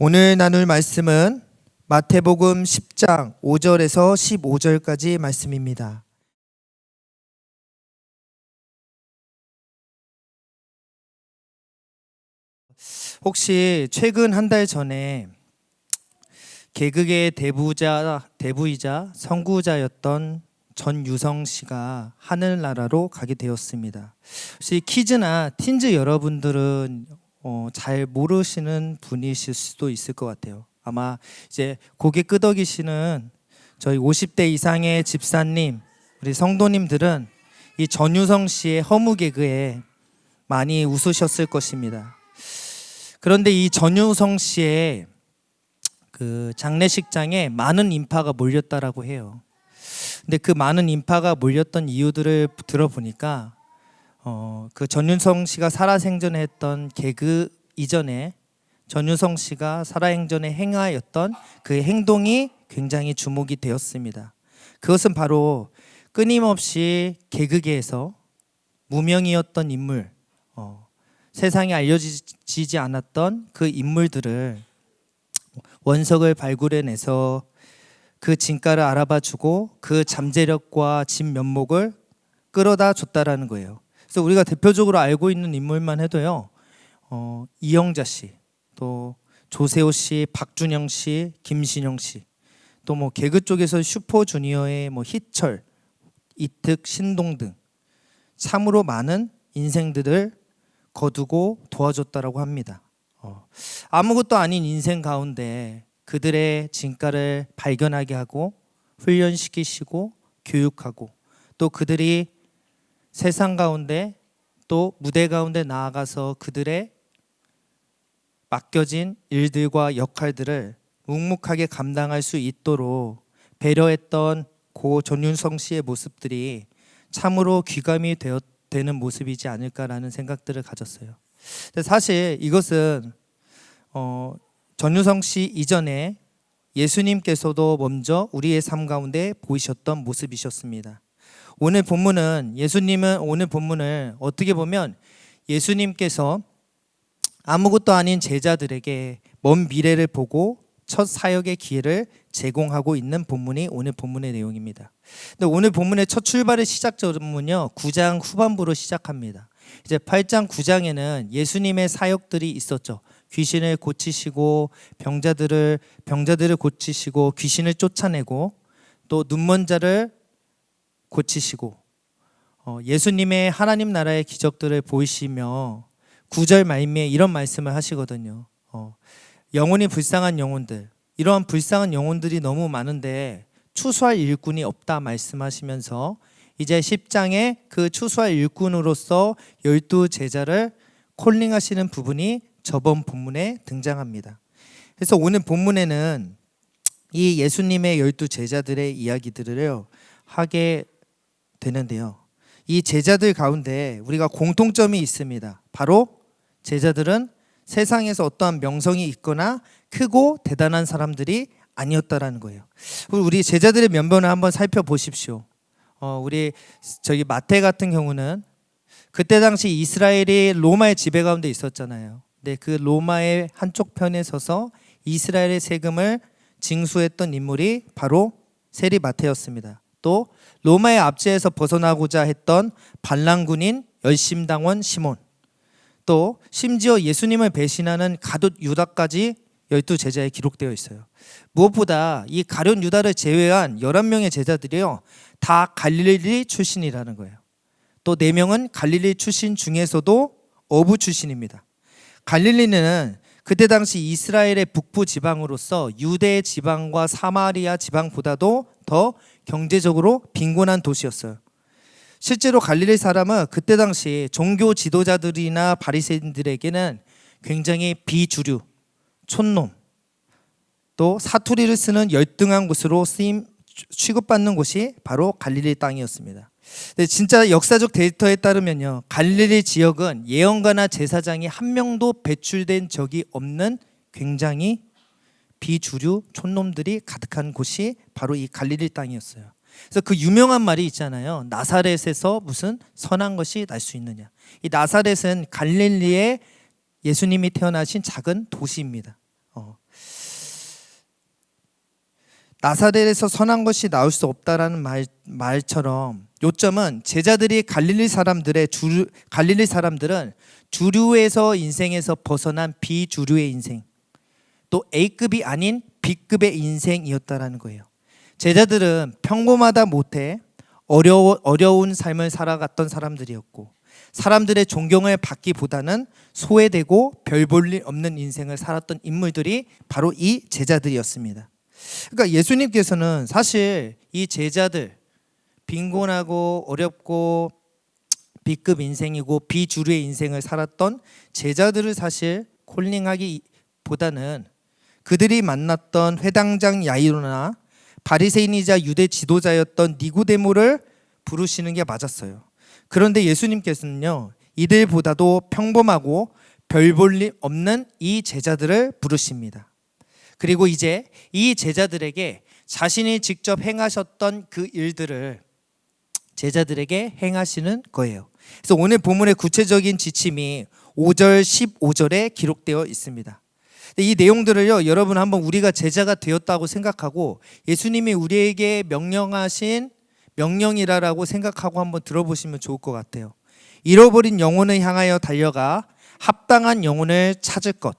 오늘 나눌 말씀은 마태복음 10장 5절에서 15절까지 말씀입니다. 혹시 최근 한 달 전에 개그의 대부이자 선구자였던 전유성 씨가 하늘나라로 가게 되었습니다. 혹시 키즈나 틴즈 여러분들은 잘 모르시는 분이실 수도 있을 것 같아요. 아마 이제 고개 끄덕이시는 저희 50대 이상의 집사님, 우리 성도님들은 이 전유성 씨의 허무 개그에 많이 웃으셨을 것입니다. 그런데 이 전유성 씨의 그 장례식장에 많은 인파가 몰렸다라고 해요. 근데 그 많은 인파가 몰렸던 이유들을 들어보니까 그 전유성 씨가 살아생전에 했던 개그 이전에 전유성 씨가 살아생전에 행하였던 그 행동이 굉장히 주목이 되었습니다. 그것은 바로 끊임없이 개그계에서 무명이었던 인물, 세상에 알려지지 않았던 그 인물들을 원석을 발굴해내서 그 진가를 알아봐주고 그 잠재력과 진면목을 끌어다 줬다라는 거예요. 그래서 우리가 대표적으로 알고 있는 인물만 해도요, 이영자 씨, 또 조세호 씨, 박준영 씨, 김신영 씨, 또 뭐 개그 쪽에서 슈퍼주니어의 뭐 희철, 이특, 신동 등 참으로 많은 인생들을 거두고 도와줬다라고 합니다. 아무것도 아닌 인생 가운데 그들의 진가를 발견하게 하고 훈련시키시고 교육하고 또 그들이 세상 가운데 또 무대 가운데 나아가서 그들의 맡겨진 일들과 역할들을 묵묵하게 감당할 수 있도록 배려했던 고 전윤성 씨의 모습들이 참으로 귀감이 되는 모습이지 않을까라는 생각들을 가졌어요. 사실 이것은 전유성 씨 이전에 예수님께서도 먼저 우리의 삶 가운데 보이셨던 모습이셨습니다. 오늘 본문을 어떻게 보면 예수님께서 아무것도 아닌 제자들에게 먼 미래를 보고 첫 사역의 기회를 제공하고 있는 본문이 오늘 본문의 내용입니다. 근데 오늘 본문의 첫 출발의 시작점은요, 9장 후반부로 시작합니다. 이제 8장 9장에는 예수님의 사역들이 있었죠. 귀신을 고치시고 병자들을 고치시고 귀신을 쫓아내고 또 눈먼 자를 고치시고 예수님의 하나님 나라의 기적들을 보이시며 9절 말미에 이런 말씀을 하시거든요. 영혼이 불쌍한 영혼들, 이러한 불쌍한 영혼들이 너무 많은데 추수할 일꾼이 없다 말씀하시면서 이제 10장에 그 추수할 일꾼으로서 12제자를 콜링하시는 부분이 저번 본문에 등장합니다. 그래서 오늘 본문에는 이 예수님의 12제자들의 이야기들을 하게 되는데요. 이 제자들 가운데 우리가 공통점이 있습니다. 바로 제자들은 세상에서 어떠한 명성이 있거나 크고 대단한 사람들이 아니었다라는 거예요. 우리 제자들의 면면을 한번 살펴보십시오. 우리 저기 마태 같은 경우는 그때 당시 이스라엘이 로마의 지배 가운데 있었잖아요. 근데 그 로마의 한쪽 편에 서서 이스라엘의 세금을 징수했던 인물이 바로 세리 마태였습니다. 또 로마의 압제에서 벗어나고자 했던 반란군인 열심당원 시몬, 또 심지어 예수님을 배신하는 가룟 유다까지 12제자에 기록되어 있어요. 무엇보다 이 가룟 유다를 제외한 11명의 제자들이요, 다 갈릴리 출신이라는 거예요. 또 4명은 갈릴리 출신 중에서도 어부 출신입니다. 갈릴리는 그때 당시 이스라엘의 북부 지방으로서 유대 지방과 사마리아 지방보다도 더 경제적으로 빈곤한 도시였어요. 실제로 갈릴리 사람은 그때 당시 종교 지도자들이나 바리새인들에게는 굉장히 비주류, 촌놈, 또 사투리를 쓰는 열등한 곳으로 취급받는 곳이 바로 갈릴리 땅이었습니다. 근데 진짜 역사적 데이터에 따르면요, 갈릴리 지역은 예언가나 제사장이 한 명도 배출된 적이 없는 굉장히 비주류 촌놈들이 가득한 곳이 바로 이 갈릴리 땅이었어요. 그래서 그 유명한 말이 있잖아요. 나사렛에서 무슨 선한 것이 날 수 있느냐. 이 나사렛은 갈릴리에 예수님이 태어나신 작은 도시입니다. 나사렛에서 선한 것이 나올 수 없다라는 말처럼 요점은 제자들이 갈릴리 사람들은 주류에서 인생에서 벗어난 비주류의 인생, 또 A급이 아닌 B급의 인생이었다라는 거예요. 제자들은 평범하다 못해 어려운 삶을 살아갔던 사람들이었고, 사람들의 존경을 받기보다는 소외되고 별 볼 일 없는 인생을 살았던 인물들이 바로 이 제자들이었습니다. 그러니까 예수님께서는 사실 이 제자들, 빈곤하고 어렵고 B급 인생이고 비주류의 인생을 살았던 제자들을 사실 콜링하기보다는 그들이 만났던 회당장 야이로나 바리새인이자 유대 지도자였던 니고데모를 부르시는 게 맞았어요. 그런데 예수님께서는요, 이들보다도 평범하고 별 볼 일 없는 이 제자들을 부르십니다. 그리고 이제 이 제자들에게 자신이 직접 행하셨던 그 일들을 제자들에게 행하시는 거예요. 그래서 오늘 본문의 구체적인 지침이 5절, 15절에 기록되어 있습니다. 이 내용들을요, 여러분 한번 우리가 제자가 되었다고 생각하고 예수님이 우리에게 명령하신 명령이라고 생각하고 한번 들어보시면 좋을 것 같아요. 잃어버린 영혼을 향하여 달려가 합당한 영혼을 찾을 것.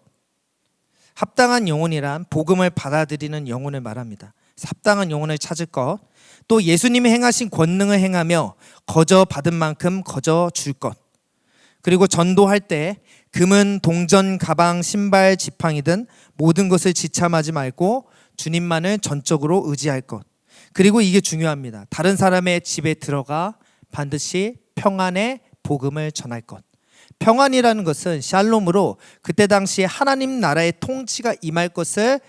합당한 영혼이란 복음을 받아들이는 영혼을 말합니다. 합당한 영혼을 찾을 것. 또 예수님이 행하신 권능을 행하며 거저 받은 만큼 거저 줄 것. 그리고 전도할 때 금은 동전, 가방, 신발, 지팡이든 모든 것을 지참하지 말고 주님만을 전적으로 의지할 것. 그리고 이게 중요합니다. 다른 사람의 집에 들어가 반드시 평안의 복음을 전할 것. 평안이라는 것은 샬롬으로 그때 당시에 하나님 나라의 통치가 임할 것을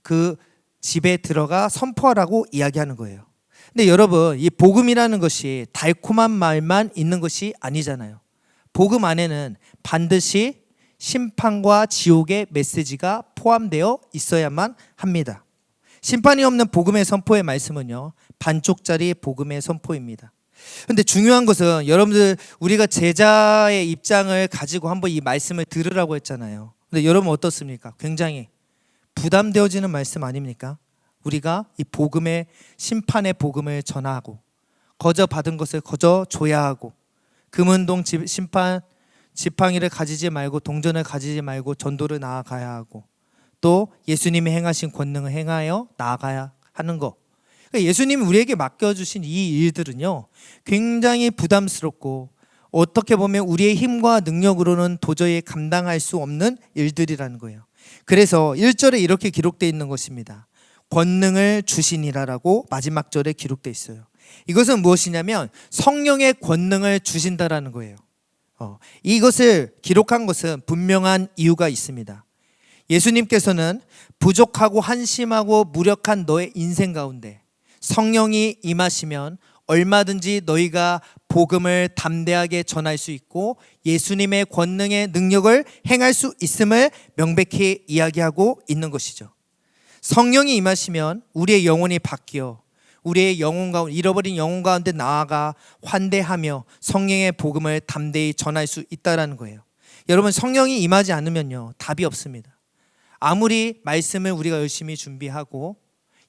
그 집에 들어가 선포하라고 이야기하는 거예요. 근데 여러분, 이 복음이라는 것이 달콤한 말만 있는 것이 아니잖아요. 복음 안에는 반드시 심판과 지옥의 메시지가 포함되어 있어야만 합니다. 심판이 없는 복음의 선포의 말씀은요, 반쪽짜리 복음의 선포입니다. 그런데 중요한 것은 여러분들, 우리가 제자의 입장을 가지고 한번 이 말씀을 들으라고 했잖아요. 근데 여러분 어떻습니까? 굉장히 부담되어지는 말씀 아닙니까? 우리가 이 복음의 심판의 복음을 전하고 거저 받은 것을 거저 줘야 하고 금은동 지팡이를 가지지 말고 동전을 가지지 말고 전도를 나아가야 하고 또 예수님이 행하신 권능을 행하여 나아가야 하는 것. 그러니까 예수님이 우리에게 맡겨주신 이 일들은요, 굉장히 부담스럽고 어떻게 보면 우리의 힘과 능력으로는 도저히 감당할 수 없는 일들이라는 거예요. 그래서 1절에 이렇게 기록되어 있는 것입니다. 권능을 주시니라라고 마지막 절에 기록되어 있어요. 이것은 무엇이냐면 성령의 권능을 주신다라는 거예요. 이것을 기록한 것은 분명한 이유가 있습니다. 예수님께서는 부족하고 한심하고 무력한 너의 인생 가운데 성령이 임하시면 얼마든지 너희가 복음을 담대하게 전할 수 있고 예수님의 권능의 능력을 행할 수 있음을 명백히 이야기하고 있는 것이죠. 성령이 임하시면 우리의 영혼이 바뀌어 우리의 영혼 가운데, 잃어버린 영혼 가운데 나아가 환대하며 성령의 복음을 담대히 전할 수 있다는 거예요. 여러분, 성령이 임하지 않으면요, 답이 없습니다. 아무리 말씀을 우리가 열심히 준비하고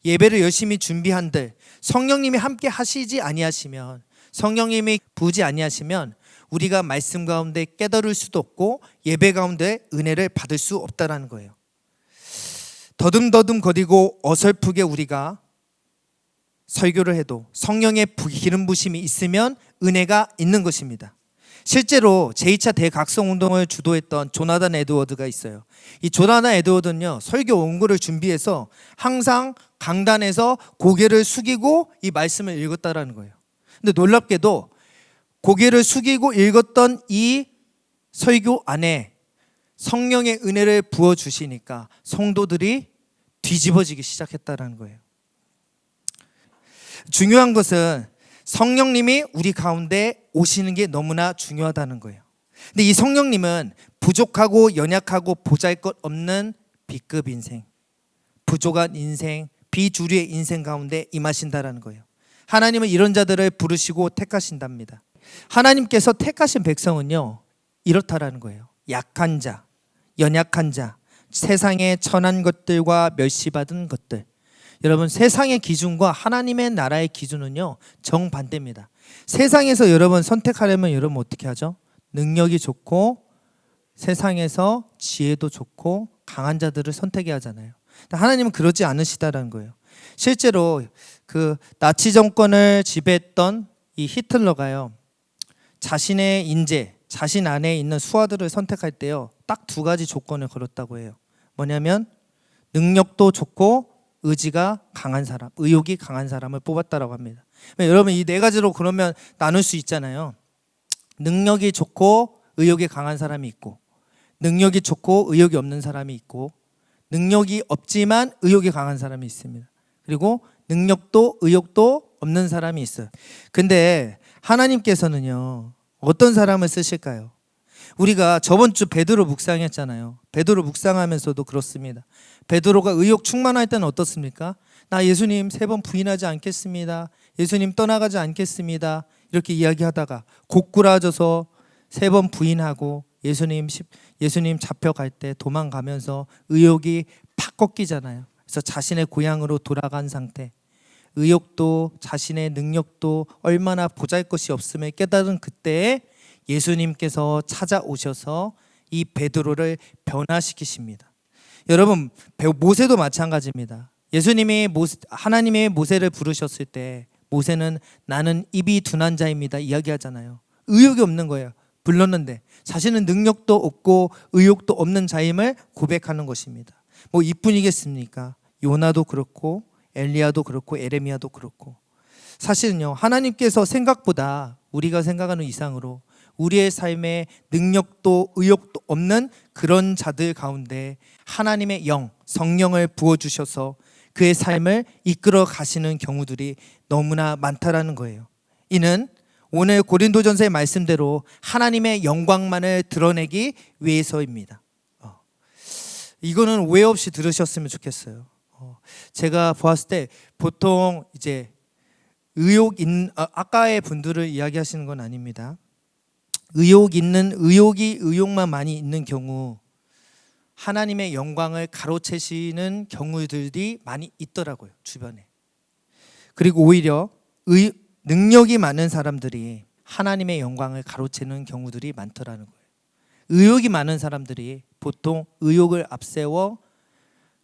예배를 열심히 준비한들 성령님이 함께 하시지 아니하시면, 성령님이 부지 아니하시면 우리가 말씀 가운데 깨달을 수도 없고 예배 가운데 은혜를 받을 수 없다는 거예요. 더듬더듬 거리고 어설프게 우리가 설교를 해도 성령의 기름 부심이 있으면 은혜가 있는 것입니다. 실제로 제2차 대각성 운동을 주도했던 조나단 에드워드가 있어요. 이 조나단 에드워드는요, 설교 원고를 준비해서 항상 강단에서 고개를 숙이고 이 말씀을 읽었다라는 거예요. 근데 놀랍게도 고개를 숙이고 읽었던 이 설교 안에 성령의 은혜를 부어주시니까 성도들이 뒤집어지기 시작했다는 거예요. 중요한 것은 성령님이 우리 가운데 오시는 게 너무나 중요하다는 거예요. 근데 이 성령님은 부족하고 연약하고 보잘것없는 B급 인생, 부족한 인생, 비주류의 인생 가운데 임하신다는 거예요. 하나님은 이런 자들을 부르시고 택하신답니다. 하나님께서 택하신 백성은요, 이렇다라는 거예요. 약한 자, 연약한 자, 세상의 천한 것들과 멸시받은 것들. 여러분, 세상의 기준과 하나님의 나라의 기준은요 정반대입니다. 세상에서 여러분 선택하려면 여러분 어떻게 하죠? 능력이 좋고 세상에서 지혜도 좋고 강한 자들을 선택해야 하잖아요. 하나님은 그러지 않으시다라는 거예요. 실제로 그 나치 정권을 지배했던 이 히틀러가요, 자신의 인재, 자신 안에 있는 수하들을 선택할 때요 딱 두 가지 조건을 걸었다고 해요. 뭐냐면 능력도 좋고 의지가 강한 사람, 의욕이 강한 사람을 뽑았다라고 합니다. 여러분, 이 네 가지로 그러면 나눌 수 있잖아요. 능력이 좋고 의욕이 강한 사람이 있고, 능력이 좋고 의욕이 없는 사람이 있고, 능력이 없지만 의욕이 강한 사람이 있습니다. 그리고 능력도 의욕도 없는 사람이 있어요. 근데 하나님께서는요 어떤 사람을 쓰실까요? 우리가 저번 주 베드로 묵상했잖아요. 베드로 묵상하면서도 그렇습니다. 베드로가 의욕 충만할 때는 어떻습니까? 나 예수님 3번 부인하지 않겠습니다. 예수님 떠나가지 않겠습니다. 이렇게 이야기하다가 고꾸라져서 3번 부인하고 예수님 잡혀갈 때 도망가면서 의욕이 팍 꺾이잖아요. 그래서 자신의 고향으로 돌아간 상태, 의욕도 자신의 능력도 얼마나 보잘것이 없음을 깨달은 그때에 예수님께서 찾아오셔서 이 베드로를 변화시키십니다. 여러분, 모세도 마찬가지입니다. 예수님이 하나님의 모세를 부르셨을 때 모세는 나는 입이 둔한 자입니다 이야기하잖아요. 의욕이 없는 거예요. 불렀는데 자신은 능력도 없고 의욕도 없는 자임을 고백하는 것입니다. 뭐 이뿐이겠습니까? 요나도 그렇고 엘리야도 그렇고 에레미야도 그렇고. 사실은요 하나님께서 생각보다 우리가 생각하는 이상으로 우리의 삶에 능력도 의욕도 없는 그런 자들 가운데 하나님의 영, 성령을 부어주셔서 그의 삶을 이끌어 가시는 경우들이 너무나 많다라는 거예요. 이는 오늘 고린도전서의 말씀대로 하나님의 영광만을 드러내기 위해서입니다. 이거는 오해 없이 들으셨으면 좋겠어요. 제가 보았을 때 보통 이제 아까의 분들을 이야기하시는 건 아닙니다. 의욕만 많이 있는 경우 하나님의 영광을 가로채시는 경우들이 많이 있더라고요, 주변에. 그리고 오히려 능력이 많은 사람들이 하나님의 영광을 가로채는 경우들이 많더라는 거예요. 의욕이 많은 사람들이 보통 의욕을 앞세워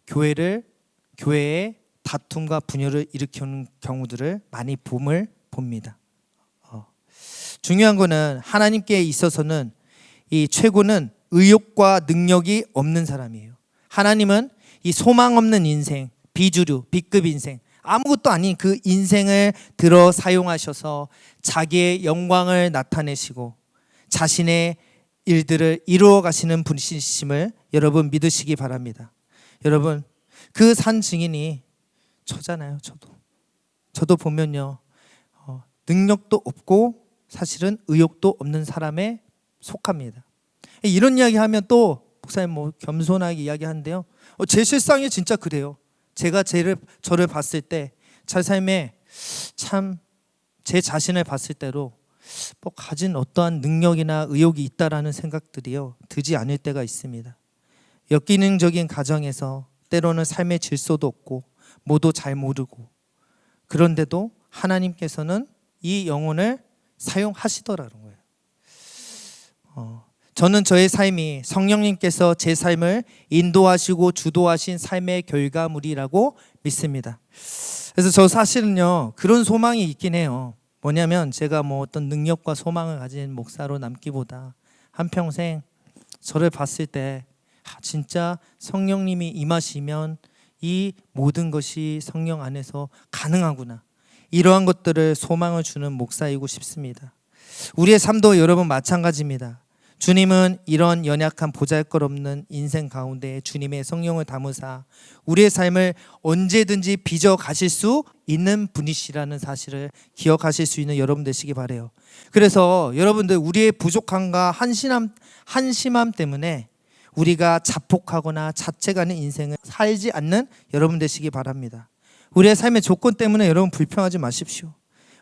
교회에 다툼과 분열을 일으키는 경우들을 많이 봅니다. 중요한 거는 하나님께 있어서는 이 최고는 의욕과 능력이 없는 사람이에요. 하나님은 이 소망 없는 인생, 비주류, B급 인생, 아무것도 아닌 그 인생을 들어 사용하셔서 자기의 영광을 나타내시고 자신의 일들을 이루어 가시는 분이심을 여러분 믿으시기 바랍니다. 여러분, 그 산 증인이 저잖아요. 저도 보면요 능력도 없고 사실은 의욕도 없는 사람에 속합니다. 이런 이야기하면 또 목사님 뭐 겸손하게 이야기하는데요, 제 실상이 진짜 그래요. 제가 저를 봤을 때 제 삶에 참 제 자신을 봤을 때로 뭐 가진 어떠한 능력이나 의욕이 있다라는 생각들이요 들지 않을 때가 있습니다. 역기능적인 가정에서 때로는 삶의 질서도 없고 뭐도 잘 모르고, 그런데도 하나님께서는 이 영혼을 사용하시더라는 거예요. 저는 저의 삶이 성령님께서 제 삶을 인도하시고 주도하신 삶의 결과물이라고 믿습니다. 그래서 저 사실은요 그런 소망이 있긴 해요. 뭐냐면 제가 뭐 어떤 능력과 소망을 가진 목사로 남기보다 한평생 저를 봤을 때 진짜 성령님이 임하시면 이 모든 것이 성령 안에서 가능하구나, 이러한 것들을 소망을 주는 목사이고 싶습니다. 우리의 삶도 여러분 마찬가지입니다. 주님은 이런 연약한 보잘것없는 인생 가운데 주님의 성령을 담으사 우리의 삶을 언제든지 빚어 가실 수 있는 분이시라는 사실을 기억하실 수 있는 여러분 되시기 바라요. 그래서 여러분들, 우리의 부족함과 한심함 때문에 우리가 자폭하거나 자책하는 인생을 살지 않는 여러분 되시기 바랍니다. 우리의 삶의 조건 때문에 여러분 불평하지 마십시오.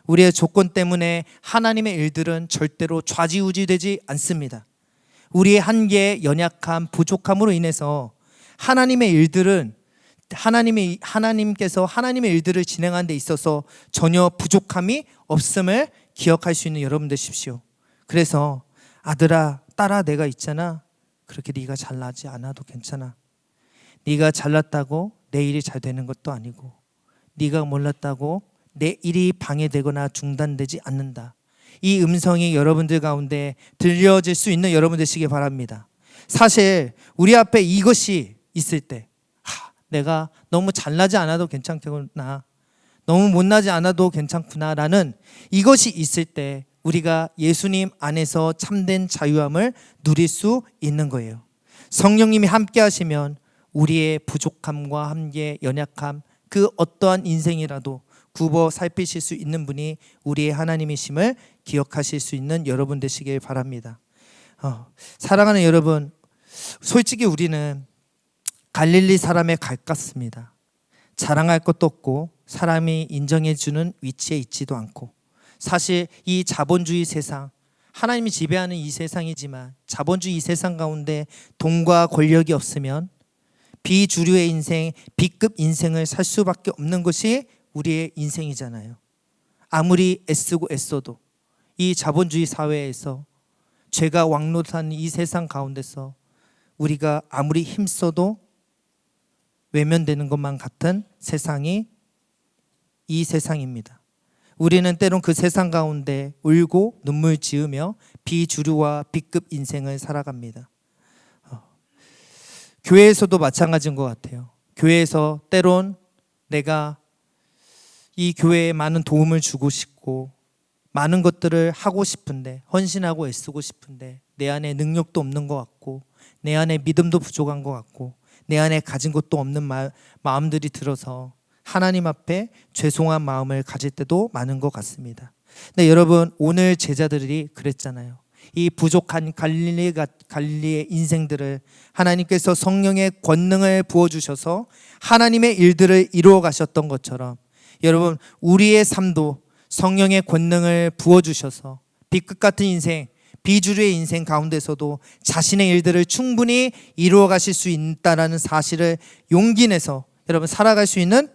우리의 조건 때문에 하나님의 일들은 절대로 좌지우지되지 않습니다. 우리의 한계, 연약함, 부족함으로 인해서 하나님의 일들은 하나님께서 하나님의 일들을 진행하는 데 있어서 전혀 부족함이 없음을 기억할 수 있는 여러분 되십시오. 그래서 아들아, 딸아, 내가 있잖아. 그렇게 네가 잘나지 않아도 괜찮아. 네가 잘났다고 내 일이 잘 되는 것도 아니고, 네가 몰랐다고 내 일이 방해되거나 중단되지 않는다. 이 음성이 여러분들 가운데 들려질 수 있는 여러분 되시기 바랍니다. 사실 우리 앞에 이것이 있을 때, 내가 너무 잘나지 않아도 괜찮구나, 너무 못나지 않아도 괜찮구나 라는 이것이 있을 때 우리가 예수님 안에서 참된 자유함을 누릴 수 있는 거예요. 성령님이 함께 하시면 우리의 부족함과 함께 연약함, 그 어떠한 인생이라도 굽어 살피실 수 있는 분이 우리의 하나님이심을 기억하실 수 있는 여러분 되시길 바랍니다. 사랑하는 여러분, 솔직히 우리는 갈릴리 사람의 갈 같습니다. 자랑할 것도 없고 사람이 인정해주는 위치에 있지도 않고, 사실 이 자본주의 세상, 하나님이 지배하는 이 세상이지만 자본주의 이 세상 가운데 돈과 권력이 없으면 비주류의 인생, B급 인생을 살 수밖에 없는 것이 우리의 인생이잖아요. 아무리 애쓰고 애써도 이 자본주의 사회에서, 죄가 왕노릇하는 이 세상 가운데서 우리가 아무리 힘써도 외면되는 것만 같은 세상이 이 세상입니다. 우리는 때론 그 세상 가운데 울고 눈물 지으며 비주류와 B급 인생을 살아갑니다. 교회에서도 마찬가지인 것 같아요. 교회에서 때론 내가 이 교회에 많은 도움을 주고 싶고 많은 것들을 하고 싶은데, 헌신하고 애쓰고 싶은데 내 안에 능력도 없는 것 같고, 내 안에 믿음도 부족한 것 같고, 내 안에 가진 것도 없는 마음들이 들어서 하나님 앞에 죄송한 마음을 가질 때도 많은 것 같습니다. 근데 여러분, 오늘 제자들이 그랬잖아요. 이 부족한 갈릴리의 인생들을 하나님께서 성령의 권능을 부어주셔서 하나님의 일들을 이루어 가셨던 것처럼, 여러분, 우리의 삶도 성령의 권능을 부어주셔서 B급 같은 인생, 비주류의 인생 가운데서도 자신의 일들을 충분히 이루어 가실 수 있다는 사실을 용기 내서 여러분 살아갈 수 있는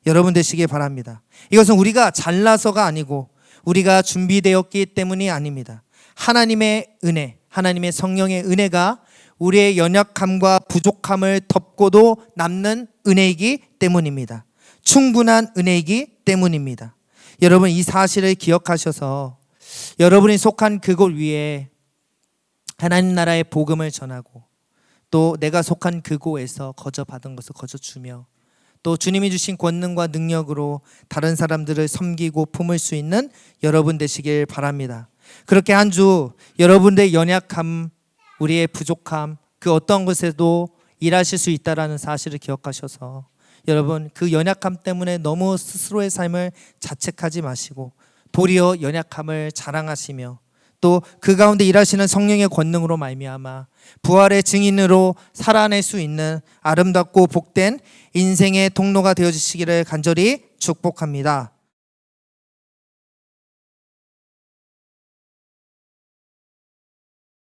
여러분 되시길 바랍니다. 이것은 우리가 잘나서가 아니고 우리가 준비되었기 때문이 아닙니다. 하나님의 은혜, 하나님의 성령의 은혜가 우리의 연약함과 부족함을 덮고도 남는 은혜이기 때문입니다. 충분한 은혜이기 때문입니다. 여러분, 이 사실을 기억하셔서 여러분이 속한 그곳 위에 하나님 나라의 복음을 전하고, 또 내가 속한 그곳에서 거저 받은 것을 거저 주며, 또 주님이 주신 권능과 능력으로 다른 사람들을 섬기고 품을 수 있는 여러분 되시길 바랍니다. 그렇게 한 주 여러분들의 연약함, 우리의 부족함, 그 어떤 것에도 일하실 수 있다는 사실을 기억하셔서 여러분, 그 연약함 때문에 너무 스스로의 삶을 자책하지 마시고 도리어 연약함을 자랑하시며, 또 그 가운데 일하시는 성령의 권능으로 말미암아 부활의 증인으로 살아낼 수 있는 아름답고 복된 인생의 통로가 되어주시기를 간절히 축복합니다.